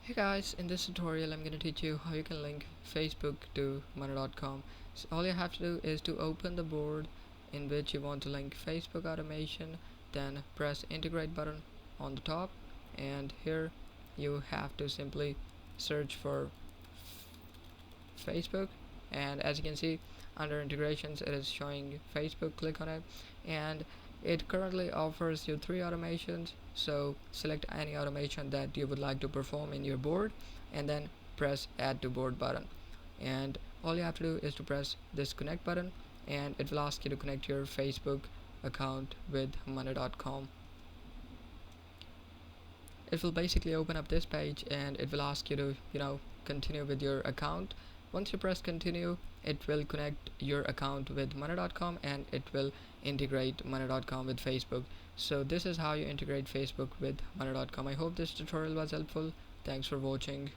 Hey guys, in this tutorial I'm going to teach you how you can link Facebook to money.com. So all you have to do is to open the board in which you want to link Facebook automation, then press integrate button on the top, and here you have to simply search for Facebook, and as you can see under integrations it is showing Facebook. Click on it, and it currently offers you 3 automations, so select any automation that you would like to perform in your board and then press add to board button, and all you have to do is to press this connect button, and it will ask you to connect your Facebook account with money.com. It will basically open up this page and it will ask you to continue with your account. Once you press continue, it will connect your account with money.com and it will integrate money.com with Facebook. So this is how you integrate Facebook with money.com. I hope this tutorial was helpful. Thanks for watching.